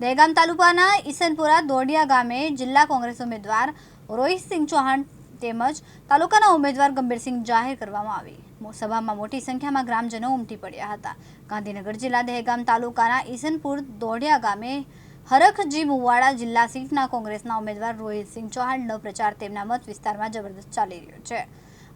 દહેગામ તાલુકાના ઈસનપુરા દોડિયા ગામે જિલ્લા કોંગ્રેસ ઉમેદવાર રોહિતસિંહ ચૌહાણ તેમજ તાલુકાના ઉમેદવાર ગંભીરસિંહ જાહેર કરવામાં આવી। સભામાં મોટી સંખ્યામાં ગ્રામજનો ઉમટી પડ્યા હતા। ગાંધીનગર જિલ્લા દહેગામ તાલુકાના ઈસનપુર દોડિયા ગામે હરખજી મુવાડા જિલ્લા સીટના કોંગ્રેસના ઉમેદવાર રોહિતસિંહ ચૌહાણનો પ્રચાર તેમના મત વિસ્તારમાં જબરદસ્ત ચાલી રહ્યો છે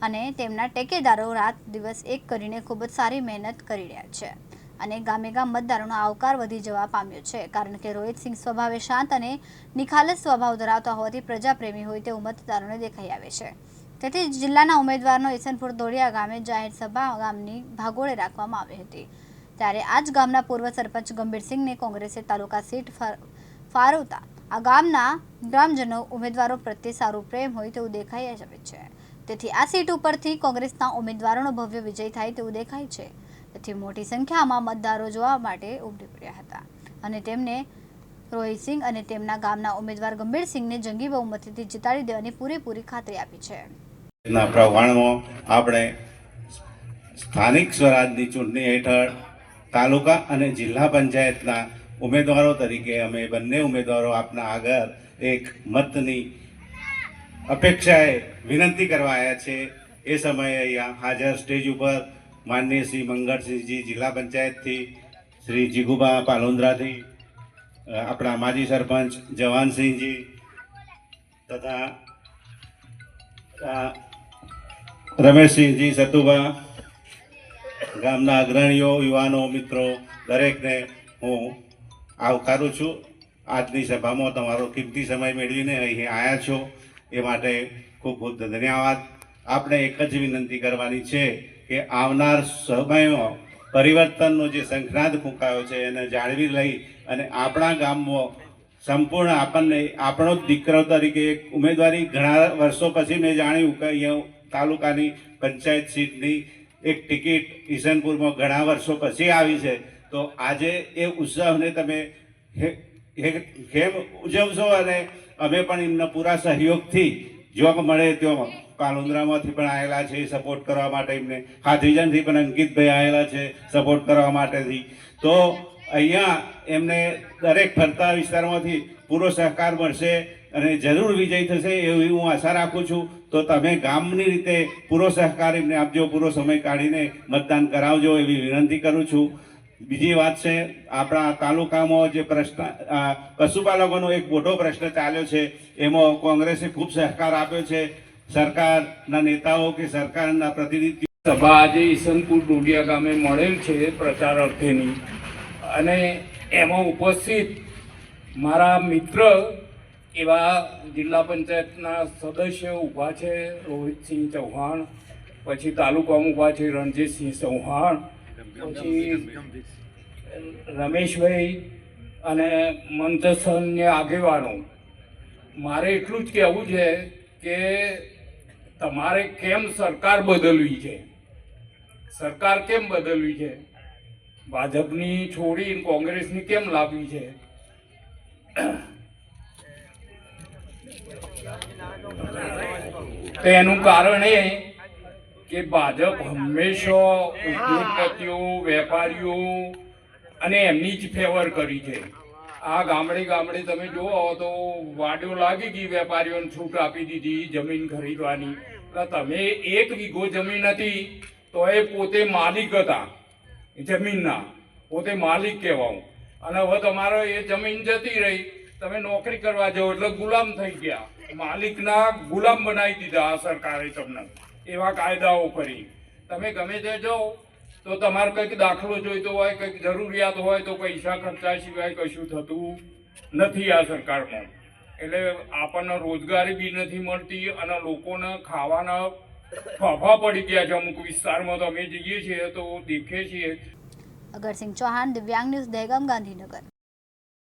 અને તેમના ટેકેદારો રાત દિવસ એક કરીને ખૂબ જ સારી મહેનત કરી રહ્યા છે અને ગામે ગામ મતદારોનો આવકાર વધી જવા પામ્યો છે, કારણ કે રોહિતસિંહ સ્વભાવે શાંત અને નિખાલસ સ્વભાવ ધરાવતા હોવાથી પ્રજાપ્રેમી હોય તેવું મતદારોને દેખાઈ આવે છે। તેથી જિલ્લાના ઉમેદવારનો ઈસનપુર દોડિયા ગામે જાહેર સભા ગામની ભાગોળે રાખવામાં આવી હતી। ત્યારે આ જ ગામના પૂર્વ સરપંચ ગંભીરસિંહને કોંગ્રેસે તાલુકા સીટ ફાળવતા આ ગામના ગ્રામજનો ઉમેદવારો પ્રત્યે સારું પ્રેમ હોય તેવું દેખાઈ આવે છે। તેથી આ સીટ ઉપરથી કોંગ્રેસના ઉમેદવારોનો ભવ્ય વિજય થાય તેવું દેખાય છે। તેથી મોટી સંખ્યામાં મતદારો જોવા માટે ઉમટી પડ્યા હતા અને તેમને રોહિતસિંહ અને તેમના ગામના ઉમેદવાર ગંભીરસિંહને જંગી બહુમતીથી જીતાડી દેવાની પૂરેપૂરી ખાતરી આપી છે। પ્રવાહમાં આપણે સ્થાનિક સ્વરાજની ચૂંટણી હેઠળ તાલુકા અને જિલ્લા પંચાયતના ઉમેદવારો તરીકે અમે બંને ઉમેદવારો આપના આગળ એક મતની અપેક્ષાએ વિનંતી કરવા આવ્યા છે। એ સમયે અહીંયા હાજર સ્ટેજ ઉપર માનનીય શ્રી મંગળસિંહજી જિલ્લા પંચાયતથી, શ્રી જીગુબા પાલોન્દ્રાથી, આપણા માજી સરપંચ જવાનસિંહજી તથા રમેશસિંહજી સતુભા, ગામના અગ્રણીઓ, યુવાનો, મિત્રો દરેકને હું આવકારું છું। આજની સભામાં તમારો કિંમતી સમય મેળવીને અહીં આવ્યા છો એ માટે ખૂબ ખૂબ ધન્યવાદ। આપણે એક જ વિનંતી કરવાની છે કે આવનાર સમયમાં પરિવર્તનનો જે શંખનાદ ફૂંકાયો છે એને જાળવી લઈ અને આપણા ગામમાં સંપૂર્ણ આપણને આપણો જ દીકરો તરીકે એક ઉમેદવારી ઘણા વર્ષો પછી મેં જાણ્યું કે અહીંયા તાલુકાની પંચાયત સીટની એક ટિકિટ ઈસનપુરમાં ઘણા વર્ષો પછી આવી છે। તો આજે એ ઉત્સવને તમે કેમ ઉજવશો અને અમે પણ એમના પૂરા સહયોગથી જો મળે ત્યાં પાલોન્દ્રામાંથી પણ આવેલા છે સપોર્ટ કરવા માટે, એમને હાથીજનથી પણ અંકિતભાઈ આવેલા છે સપોર્ટ કરવા માટેથી। તો અહીંયા એમને દરેક ફરતા વિસ્તારમાંથી પૂરો સહકાર મળશે અને જરૂર વિજય થશે એવી હું આશા રાખું છું। તો તમે ગામની રીતે પૂરો સહકાર એમને આપજો, પૂરો સમય કાઢીને મતદાન કરાવજો એવી વિનંતી કરું છું। બીજી વાત છે, આપણા તાલુકામાં જે પ્રશ્ન પશુપાલકોનો એક મોટો પ્રશ્ન ચાલ્યો છે એમાં કોંગ્રેસે ખૂબ સહકાર આપ્યો છે। સરકારના નેતાઓ કે સરકારના પ્રતિનિધિ સભા આજે ઈસનપુર દોડિયા ગામે મળેલ છે પ્રચાર અર્થેની, અને એમાં ઉપસ્થિત મારા મિત્ર એવા જિલ્લા પંચાયતના સદસ્ય ઊભા છે રોહિતસિંહ ચૌહાણ, પછી તાલુકામાં ઊભા છે રણજીતસિંહ ચૌહાણ, પછી રમેશભાઈ અને મંચસ્થન્ય આગેવાનો। મારે એટલું જ કહેવું છે કે તમારે કેમ સરકાર બદલવી છે, સરકાર કેમ બદલવી છે, ભાજપની છોડી કોંગ્રેસની કેમ લાવવી છે? તો એનું કારણ એ કે ભાજપ હંમેશા ઉદ્યોગપતિઓ, વેપારીઓ અને એમની જ ફેવર કરી છે। આ ગામડે ગામડે તમે જુઓ તો વાડીઓ લાગી ગઈ, વેપારીઓને છૂટ આપી દીધી જમીન ખરીદવાની। તમે એક વીઘો જમીન હતી તો એ પોતે માલિક હતા જમીનના, પોતે માલિક કહેવાઓ, અને હવે તમારો એ જમીન જતી રહી, તમે નોકરી કરવા જાઓ એટલે ગુલામ થઈ ગયા, માલિકના ગુલામ બનાવી દીધા આ સરકારે તમને એવા કાયદાઓ કરી। તમે ગમે તે જાઓ તો તમારે કંઈક દાખલો જોઈતો હોય, કંઈક જરૂરિયાત હોય તો પૈસા ખર્ચા સિવાય કશું થતું નથી આ સરકારમાં। એટલે આપણને રોજગારી બી નથી મળતી અને લોકોને ખાવાના ફાફા પડી ગયા છે અમુક વિસ્તારમાં। તો અમે જઈએ છીએ તો દેખીએ છીએ। અગરસિંહ ચૌહાણ, દિવ્યાંગ ન્યૂઝ, દહેગામ, ગાંધીનગર।